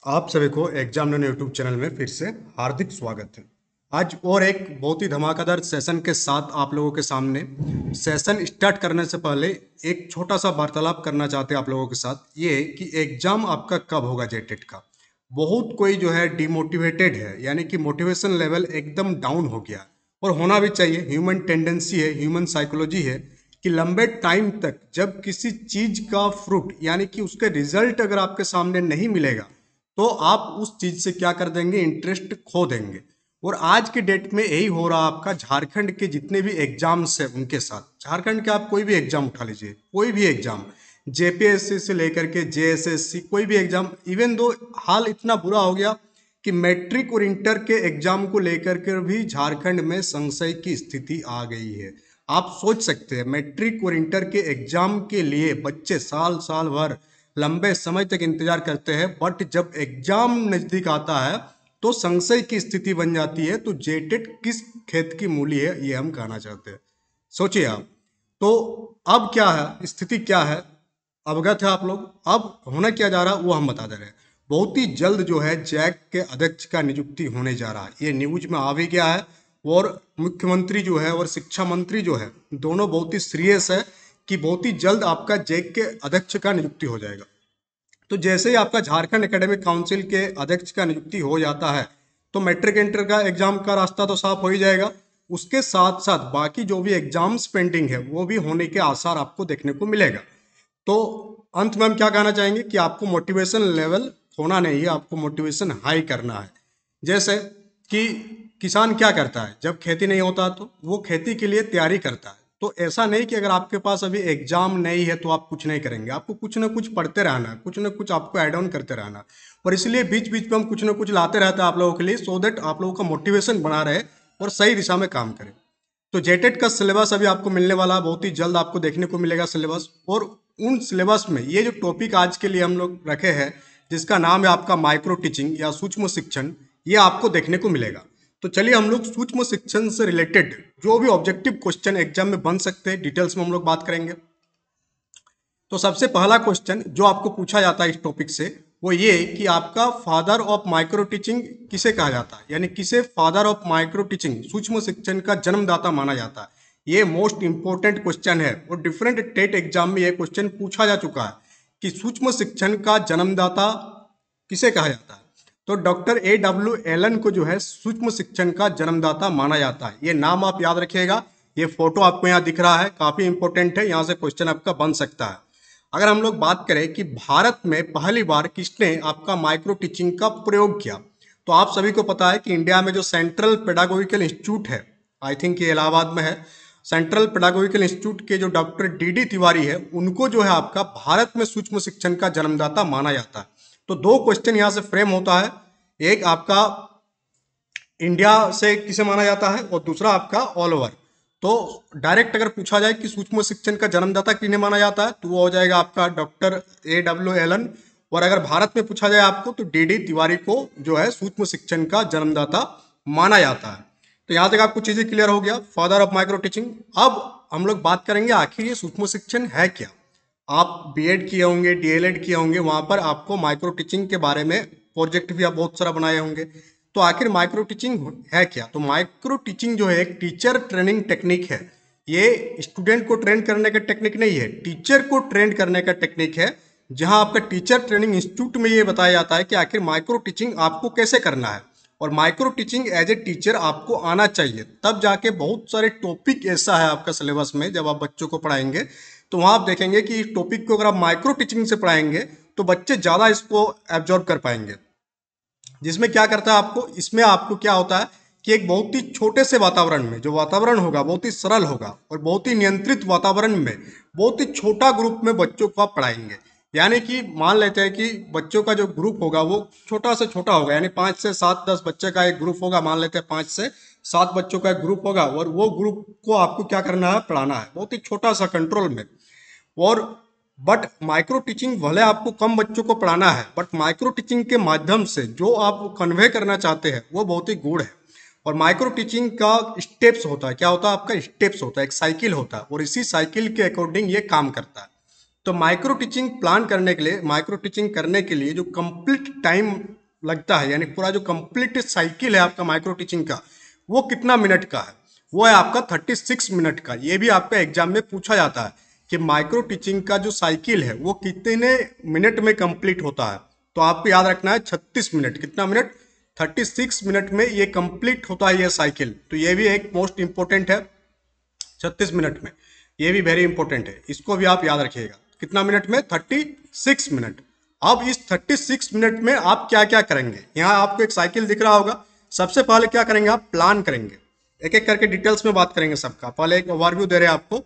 आप सभी को एग्जाम यूट्यूब चैनल में फिर से हार्दिक स्वागत है। आज और एक बहुत ही धमाकेदार सेशन के साथ आप लोगों के सामने। सेशन स्टार्ट करने से पहले एक छोटा सा वार्तालाप करना चाहते हैं आप लोगों के साथ, ये कि एग्जाम आपका कब होगा जेटेट का। बहुत कोई जो है डिमोटिवेटेड है, यानी कि मोटिवेशन लेवल एकदम डाउन हो गया, और होना भी चाहिए। ह्यूमन टेंडेंसी है, ह्यूमन साइकोलॉजी है कि लंबे टाइम तक जब किसी चीज का फ्रूट यानी कि उसके रिजल्ट अगर आपके सामने नहीं मिलेगा तो आप उस चीज से क्या कर देंगे, इंटरेस्ट खो देंगे। और आज के डेट में यही हो रहा आपका। झारखंड के जितने भी एग्जाम्स है उनके साथ, झारखंड के आप कोई भी एग्जाम उठा लीजिए, कोई भी एग्जाम, जेपीएससी से लेकर के जेएसएससी, कोई भी एग्जाम। इवन दो हाल इतना बुरा हो गया कि मैट्रिक और इंटर के एग्जाम को लेकर के भी झारखंड में संशय की स्थिति आ गई है। आप सोच सकते हैं, मैट्रिक और इंटर के एग्जाम के लिए बच्चे साल साल भर लंबे समय तक इंतजार करते हैं, बट जब एग्जाम नजदीक आता है तो संशय की स्थिति बन जाती है। तो जेटेट किस खेत की मूली है, ये हम कहना चाहते हैं। सोचिए आप। तो अब क्या है, स्थिति क्या है, अवगत है आप लोग। अब होना क्या जा रहा है वो हम बता दे रहे हैं। बहुत ही जल्द जो है जैक के अध्यक्ष का नियुक्ति होने जा रहा है, ये न्यूज में आ भी गया है। और मुख्यमंत्री जो है और शिक्षा मंत्री जो है, दोनों बहुत ही सीरियस है कि बहुत ही जल्द आपका जैक के अध्यक्ष का नियुक्ति हो जाएगा। तो जैसे ही आपका झारखंड एकेडमिक काउंसिल के अध्यक्ष का नियुक्ति हो जाता है तो मैट्रिक इंटर का एग्जाम का रास्ता तो साफ हो ही जाएगा। उसके साथ साथ बाकी जो भी एग्जाम्स पेंडिंग है वो भी होने के आसार आपको देखने को मिलेगा। तो अंत में हम क्या कहना चाहेंगे कि आपको मोटिवेशन लेवल खोना नहीं है, आपको मोटिवेशन हाई करना है। जैसे कि किसान क्या करता है, जब खेती नहीं होता तो वो खेती के लिए तैयारी करता है। तो ऐसा नहीं कि अगर आपके पास अभी एग्जाम नहीं है तो आप कुछ नहीं करेंगे, आपको कुछ ना कुछ पढ़ते रहना है, कुछ ना कुछ आपको ऐड ऑन करते रहना है। और इसलिए बीच बीच में हम कुछ ना कुछ लाते रहते हैं आप लोगों के लिए, सो दैट आप लोगों का मोटिवेशन बना रहे और सही दिशा में काम करें। तो जेटेट का सिलेबस अभी आपको मिलने वाला है, बहुत ही जल्द आपको देखने को मिलेगा सिलेबस। और उन सिलेबस में ये जो टॉपिक आज के लिए हम लोग रखे हैं, जिसका नाम है आपका माइक्रो टीचिंग या सूक्ष्म शिक्षण, ये आपको देखने को मिलेगा। तो चलिए हम लोग सूक्ष्म शिक्षण से रिलेटेड जो भी ऑब्जेक्टिव क्वेश्चन एग्जाम में बन सकते हैं डिटेल्स में हम लोग बात करेंगे। तो सबसे पहला क्वेश्चन जो आपको पूछा जाता है इस टॉपिक से वो ये कि आपका फादर ऑफ माइक्रो टीचिंग किसे कहा जाता है, यानी किसे फादर ऑफ माइक्रो टीचिंग सूक्ष्म शिक्षण का जन्मदाता माना जाता है। ये मोस्ट इंपॉर्टेंट क्वेश्चन है और डिफरेंट टेट एग्जाम में ये क्वेश्चन पूछा जा चुका है कि सूक्ष्म शिक्षण का जन्मदाता किसे कहा जाता है। तो डॉक्टर A.W. एलन को जो है सूक्ष्म शिक्षण का जन्मदाता माना जाता है। ये नाम आप याद रखिएगा। ये फोटो आपको यहाँ दिख रहा है, काफी इंपॉर्टेंट है, यहाँ से क्वेश्चन आपका बन सकता है। अगर हम लोग बात करें कि भारत में पहली बार किसने आपका माइक्रो टीचिंग का प्रयोग किया, तो आप सभी को पता है कि इंडिया में जो सेंट्रल पेडागोजिकल इंस्टीट्यूट है, आई थिंक ये इलाहाबाद में है, सेंट्रल पेडागोजिकल इंस्टीट्यूट के जो डॉक्टर D.D. तिवारी है, उनको जो है आपका भारत में सूक्ष्म शिक्षण का जन्मदाता माना जाता है। तो दो क्वेश्चन यहाँ से फ्रेम होता है, एक आपका इंडिया से किसे माना जाता है और दूसरा आपका ऑल ओवर। तो डायरेक्ट अगर पूछा जाए कि सूक्ष्म शिक्षण का जन्मदाता किन्हें माना जाता है तो वो हो जाएगा आपका डॉक्टर A.W. एलन। और अगर भारत में पूछा जाए आपको तो D.D. तिवारी को जो है सूक्ष्म शिक्षण का जन्मदाता माना जाता है। तो यहाँ तक आपको चीजें क्लियर हो गया, फादर ऑफ माइक्रो टीचिंग। अब हम लोग बात करेंगे आखिर ये सूक्ष्म शिक्षण है क्या। आप बीएड किए होंगे, डीएलएड किए होंगे, वहां पर आपको माइक्रो टीचिंग के बारे में प्रोजेक्ट भी आप बहुत सारा बनाए होंगे। तो आखिर माइक्रो टीचिंग है क्या। तो माइक्रो टीचिंग जो है एक टीचर ट्रेनिंग टेक्निक है। ये स्टूडेंट को ट्रेन करने का टेक्निक नहीं है, टीचर को ट्रेन करने का टेक्निक है। जहां आपका टीचर ट्रेनिंग इंस्टीट्यूट में ये बताया जाता है कि आखिर माइक्रो टीचिंग आपको कैसे करना है, और micro teaching as a teacher आपको आना चाहिए। तब जाके बहुत सारे टॉपिक ऐसा है आपका सिलेबस में, जब आप बच्चों को पढ़ाएंगे तो वहां आप देखेंगे कि इस टॉपिक को अगर आप माइक्रो टीचिंग से पढ़ाएंगे तो बच्चे ज़्यादा इसको एब्जॉर्ब कर पाएंगे। जिसमें क्या करता है आपको, इसमें आपको क्या होता है कि एक बहुत ही छोटे से वातावरण में, जो वातावरण होगा बहुत ही सरल होगा और बहुत ही नियंत्रित वातावरण में बहुत ही छोटा ग्रुप में बच्चों को आप पढ़ाएंगे। यानी कि मान लेते हैं कि बच्चों का जो ग्रुप होगा वो छोटा से छोटा होगा, यानी 5 से 7 10 बच्चे का एक ग्रुप होगा। मान लेते हैं 5 से 7 बच्चों का एक ग्रुप होगा और वो ग्रुप को आपको क्या करना है, पढ़ाना है, बहुत ही छोटा सा कंट्रोल में। और बट माइक्रो टीचिंग भले आपको कम बच्चों को पढ़ाना है, बट माइक्रो टीचिंग के माध्यम से जो आप कन्वे करना चाहते हैं वो बहुत ही गूढ़ है। और माइक्रो टीचिंग का स्टेप्स होता है, क्या होता है आपका स्टेप्स होता है, एक साइकिल होता है, और इसी साइकिल के अकॉर्डिंग ये काम करता है। तो माइक्रो टीचिंग प्लान करने के लिए, माइक्रो टीचिंग करने के लिए जो कंप्लीट टाइम लगता है, यानी पूरा जो कंप्लीट साइकिल है आपका माइक्रो टीचिंग का, वो कितना मिनट का है? वो है आपका 36 मिनट का। ये भी आपका एग्जाम में पूछा जाता है कि माइक्रो टीचिंग का जो साइकिल है वो कितने मिनट में कंप्लीट होता है। तो आपको याद रखना है 36 मिनट। कितना मिनट? 36 मिनट में ये कंप्लीट होता है ये साइकिल। तो ये भी एक मोस्ट इंपॉर्टेंट है, 36 मिनट में। ये भी वेरी इंपॉर्टेंट है, इसको भी आप याद रखिएगा। कितना मिनट में? 36 मिनट। अब इस 36 मिनट में आप क्या क्या करेंगे? यहाँ आपको एक साइकिल दिख रहा होगा। सबसे पहले क्या करेंगे? आप प्लान करेंगे। एक एक करके डिटेल्स में बात करेंगे सबका। पहले एक ओवरव्यू दे रहे हैं आपको।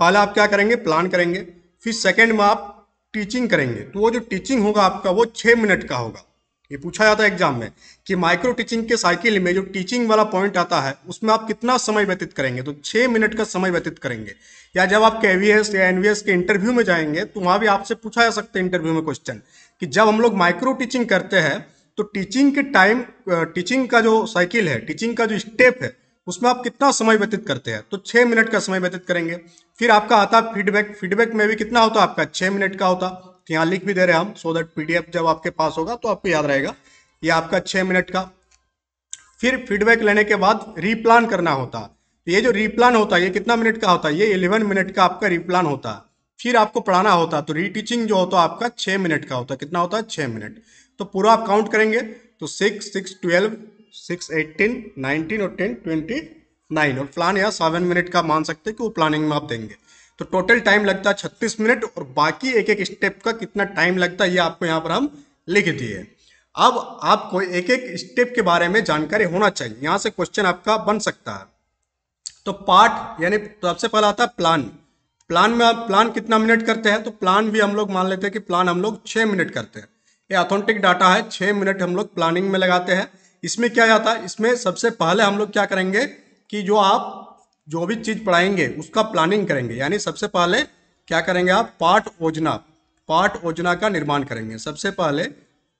पहले आप क्या करेंगे? प्लान करेंगे। फिर सेकेंड में आप टीचिंग करेंगे। तो वो जो टीचिंग होगा आपका वो 6 मिनट का होगा। ये पूछा जाता है एग्जाम में कि माइक्रो टीचिंग के साइकिल में जो टीचिंग वाला पॉइंट आता है उसमें आप कितना समय व्यतीत करेंगे? तो 6 मिनट का समय व्यतीत करेंगे। या जब आप केवीएस या एनवीएस के इंटरव्यू में जाएंगे तो वहां भी आपसे पूछा जा सकता है इंटरव्यू में क्वेश्चन कि जब हम लोग माइक्रो टीचिंग करते हैं तो टीचिंग के टाइम, टीचिंग का जो साइकिल है, टीचिंग का जो स्टेप है, उसमें आप कितना समय व्यतीत करते हैं? तो 6 मिनट का समय व्यतीत करेंगे। फिर आपका आता है फीडबैक। फीडबैक में भी कितना होता है आपका? 6 मिनट का होता। तो यहाँ लिख भी दे रहे हैं हम, सो दैट पीडीएफ जब आपके पास होगा तो आपको याद रहेगा। ये आपका 6 मिनट का। फिर फीडबैक लेने के बाद रीप्लान करना होता। तो ये जो रीप्लान होता है ये कितना मिनट का होता है? ये 11 मिनट का आपका रीप्लान होता है। फिर आपको पढ़ाना होता, तो रीटीचिंग जो होता है आपका 6 मिनट का होता है। कितना होता है? 6 मिनट। तो पूरा आप काउंट करेंगे तो 6, 6, 12, 6, 18, 19 और 10, 29। और प्लान या 7 मिनट का मान सकते हैं कि वो प्लानिंग में आप देंगे। तो टोटल टाइम लगता है 36 मिनट। और बाकी एक एक स्टेप का कितना टाइम लगता है ये आपको यहाँ पर हम लिख दिए। अब आपको एक एक स्टेप के बारे में जानकारी होना चाहिए, यहां से क्वेश्चन आपका बन सकता है। तो पार्ट यानी सबसे पहला आता है प्लान। प्लान में आप प्लान कितना मिनट करते हैं? तो प्लान भी हम लोग मान लेते हैं कि प्लान हम लोग 6 मिनट करते हैं। ये ऑथेंटिक डाटा है, 6 मिनट हम लोग प्लानिंग में लगाते हैं। इसमें क्या जाता है? इसमें सबसे पहले हम लोग क्या करेंगे कि जो आप जो भी चीज पढ़ाएंगे उसका प्लानिंग करेंगे। यानी सबसे पहले क्या करेंगे आप? पाठ योजना, पाठ योजना का निर्माण करेंगे। सबसे पहले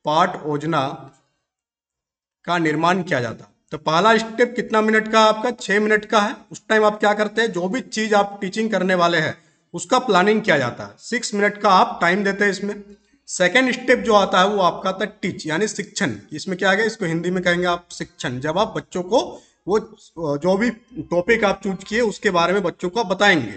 पाठ योजना का निर्माण किया जाता। तो पहला स्टेप कितना मिनट का? आपका 6 मिनट का है। उस टाइम आप क्या करते हैं? जो भी चीज आप टीचिंग करने वाले हैं उसका प्लानिंग किया जाता है। 6 मिनट का आप टाइम देते हैं इसमें। सेकेंड स्टेप जो आता है वो आपका आता है टीच, यानी शिक्षण। इसमें क्या आ गया? इसको हिंदी में कहेंगे आप शिक्षण। जब आप बच्चों को वो जो भी टॉपिक आप चूज किए उसके बारे में बच्चों को बताएंगे।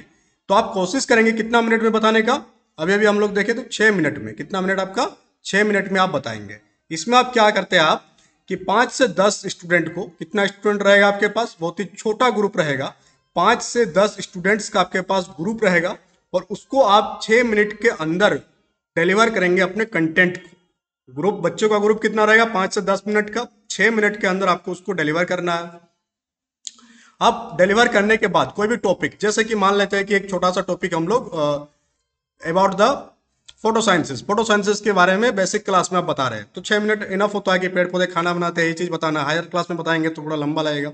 तो आप कोशिश करेंगे कितना मिनट में बताने का? अभी अभी हम लोग देखें तो 6 मिनट में। कितना मिनट आपका? 6 मिनट में आप बताएंगे। इसमें आप क्या करते हैं आप कि 5 से 10 स्टूडेंट को, कितना स्टूडेंट रहेगा आपके पास? बहुत ही छोटा ग्रुप रहेगा। 5 से 10 स्टूडेंट्स का आपके पास ग्रुप रहेगा और उसको आप 6 मिनट के अंदर डिलीवर करेंगे अपने कंटेंट को। ग्रुप, बच्चों का ग्रुप कितना रहेगा? 5 से 10 मिनट का। 6 मिनट के अंदर आपको उसको डिलीवर करना है। अब डिलीवर करने के बाद कोई भी टॉपिक, जैसे कि मान लेते हैं कि एक छोटा सा टॉपिक हम लोग अबाउट द फोटोसाइंसिस के बारे में बेसिक क्लास में आप बता रहे हैं, तो 6 मिनट इनफ होता है कि पेड़ पौधे खाना बनाते हैं, ये चीज बताना। हायर क्लास में बताएंगे तो थोड़ा लंबा लगेगा।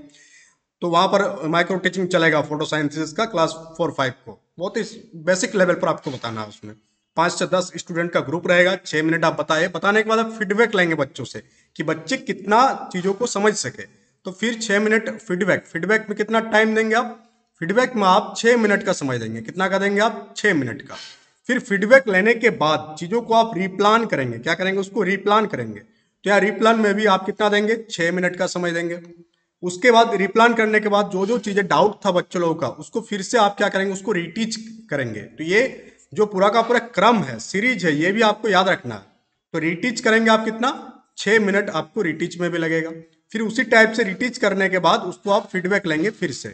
तो वहां पर माइक्रो टीचिंग चलेगा फोटोसाइंसिस का, क्लास 4-5 को बहुत ही बेसिक लेवल पर आपको बताना है। उसमें 5 से 10 स्टूडेंट का ग्रुप रहेगा। 6 मिनट आप बताए। बताने के बाद आप फीडबैक लेंगे बच्चों से कि बच्चे कितना चीजों को समझ सके। तो फिर 6 मिनट फीडबैक। फीडबैक में कितना टाइम देंगे आप? फीडबैक में आप 6 मिनट का समय देंगे। कितना का देंगे आप? 6 मिनट का। फिर फीडबैक लेने के बाद चीजों को आप रीप्लान करेंगे। क्या करेंगे? उसको रीप्लान करेंगे। तो यहाँ रीप्लान में भी आप कितना देंगे? 6 मिनट का समय देंगे। उसके बाद रीप्लान करने के बाद जो जो चीजें डाउट था बच्चों लोगों का उसको फिर से आप क्या करेंगे? उसको रीटीच करेंगे। तो ये जो पूरा का पूरा क्रम है, सीरीज है, ये भी आपको याद रखना है। तो रीटीच करेंगे आप कितना? 6 मिनट आपको रीटीच में भी लगेगा। फिर उसी टाइप से रीटीच करने के बाद उसको आप फीडबैक लेंगे फिर से,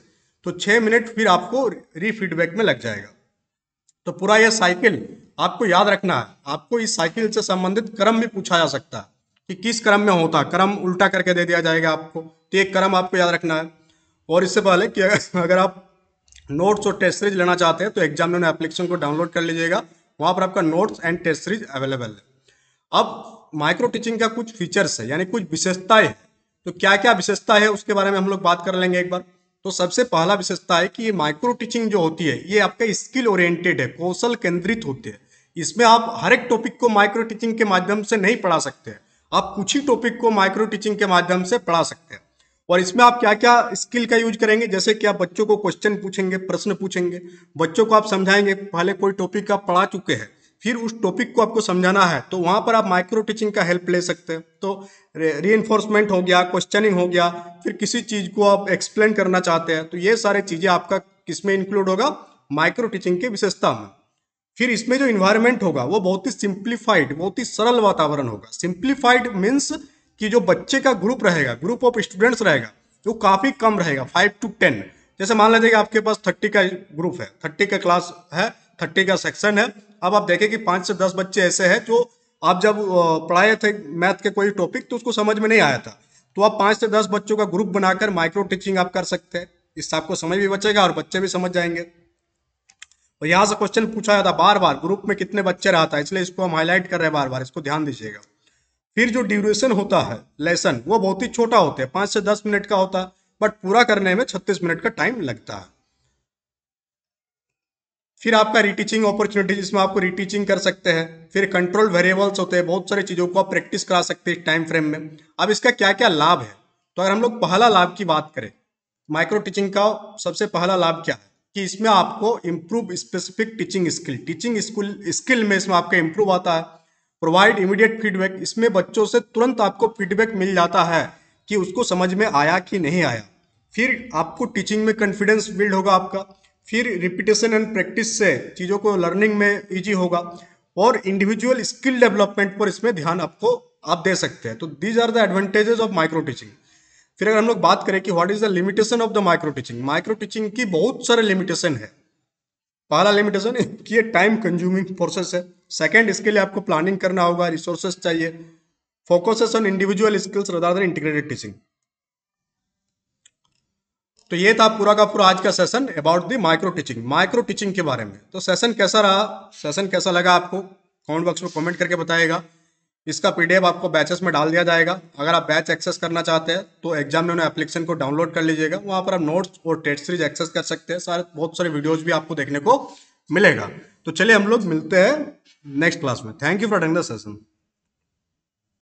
तो 6 मिनट फिर आपको रीफीडबैक में लग जाएगा। तो पूरा यह साइकिल आपको याद रखना है। आपको इस साइकिल से संबंधित क्रम भी पूछा जा सकता है कि किस क्रम में होता है। क्रम उल्टा करके दे दिया जाएगा आपको, तो एक क्रम आपको याद रखना है। और इससे पहले कि अगर आप नोट्स और टेस्ट सीरीज लेना चाहते हैं तो एग्जामिनर एप्लीकेशन को डाउनलोड कर लीजिएगा। वहां पर आपका notes and test series available है। अब माइक्रो टीचिंग का कुछ फीचर्स है, यानी कुछ विशेषताएं हैं। तो क्या क्या विशेषता है उसके बारे में हम लोग बात कर लेंगे एक बार। तो सबसे पहला विशेषता है कि ये माइक्रो टीचिंग जो होती है ये आपका स्किल ओरिएंटेड है, कौशल केंद्रित होती है। इसमें आप हर एक टॉपिक को माइक्रो टीचिंग के माध्यम से नहीं पढ़ा सकते। आप कुछ ही टॉपिक को माइक्रो टीचिंग के माध्यम से पढ़ा सकते हैं। और इसमें आप क्या क्या स्किल का यूज करेंगे, जैसे कि आप बच्चों को क्वेश्चन पूछेंगे, प्रश्न पूछेंगे, बच्चों को आप समझाएंगे। पहले कोई टॉपिक आप पढ़ा चुके हैं, फिर उस टॉपिक को आपको समझाना है, तो वहां पर आप माइक्रो टीचिंग का हेल्प ले सकते हैं। तो रीइंफोर्समेंट हो गया, क्वेश्चनिंग हो गया, फिर किसी चीज को आप एक्सप्लेन करना चाहते हैं, तो ये सारी चीजें आपका किसमें इंक्लूड होगा, माइक्रो टीचिंग की विशेषता में। फिर इसमें जो इन्वायरमेंट होगा वो बहुत ही सिंप्लीफाइड, बहुत ही सरल वातावरण होगा। सिंप्लीफाइड मीन्स कि जो बच्चे का ग्रुप रहेगा, ग्रुप ऑफ स्टूडेंट्स रहेगा, वो काफी कम रहेगा, 5 to 10। जैसे मान लीजिए कि आपके पास 30 का ग्रुप है, 30 का क्लास है, 30 का सेक्शन है। अब आप देखें कि 5 से 10 बच्चे ऐसे हैं जो आप जब पढ़ाए थे मैथ के कोई टॉपिक तो उसको समझ में नहीं आया था, तो आप 5 से 10 बच्चों का ग्रुप बनाकर माइक्रो टीचिंग आप कर सकते हैं। इससे आपको समय भी बचेगा और बच्चे भी समझ जाएंगे। और यहाँ से क्वेश्चन पूछा जाता बार बार, ग्रुप में कितने बच्चे रहता है, इसलिए इसको हम हाईलाइट कर रहे हैं बार बार, इसको ध्यान दीजिएगा। फिर जो ड्यूरेशन होता है लेसन, वो बहुत ही छोटा होता है, 5 से 10 मिनट का होता है, बट पूरा करने में 36 मिनट का टाइम लगता है। फिर आपका रीटीचिंग अपॉर्चुनिटी, जिसमें आपको रीटीचिंग कर सकते हैं। फिर कंट्रोल वेरिएबल्स होते हैं, बहुत सारी चीज़ों को आप प्रैक्टिस करा सकते हैं टाइम फ्रेम में। अब इसका क्या क्या लाभ है, तो अगर हम लोग पहला लाभ की बात करें, माइक्रो टीचिंग का सबसे पहला लाभ क्या है कि इसमें आपको इम्प्रूव स्पेसिफिक टीचिंग स्किल में इसमें आपका इम्प्रूव आता है। प्रोवाइड इमीडिएट फीडबैक, इसमें बच्चों से तुरंत आपको फीडबैक मिल जाता है कि उसको समझ में आया कि नहीं आया। फिर आपको टीचिंग में कॉन्फिडेंस बिल्ड होगा आपका। फिर रिपीटेशन एंड प्रैक्टिस से चीज़ों को लर्निंग में इजी होगा। और इंडिविजुअल स्किल डेवलपमेंट पर इसमें ध्यान आपको आप दे सकते हैं। तो these are the advantages of micro teaching. फिर अगर हम लोग बात करें कि what is the limitation of the micro teaching, micro teaching की बहुत सारे लिमिटेशन है। पहला लिमिटेशन कि ये टाइम कंज्यूमिंग प्रोसेस है। सेकंड, इसके लिए आपको प्लानिंग करना होगा, रिसोर्सेज चाहिए। Focuses on individual skills rather than integrated teaching. तो ये था पूरा का पूरा आज का session about the micro teaching के बारे में। तो सेशन कैसा रहा, सेशन कैसा लगा आपको, कमेंट बॉक्स में कमेंट करके बताइएगा। इसका पीडीएफ आपको बैचेस में डाल दिया जाएगा। अगर आप बैच एक्सेस करना चाहते हैं तो एग्जामिनर एप्लीकेशन को डाउनलोड कर लीजिएगा, वहाँ पर आप नोट्स और टेस्ट सीरीज एक्सेस कर सकते हैं। सारे बहुत सारे वीडियोज भी आपको देखने को मिलेगा। तो चलिए हम लोग मिलते हैं नेक्स्ट क्लास में। Thank you for attending the session.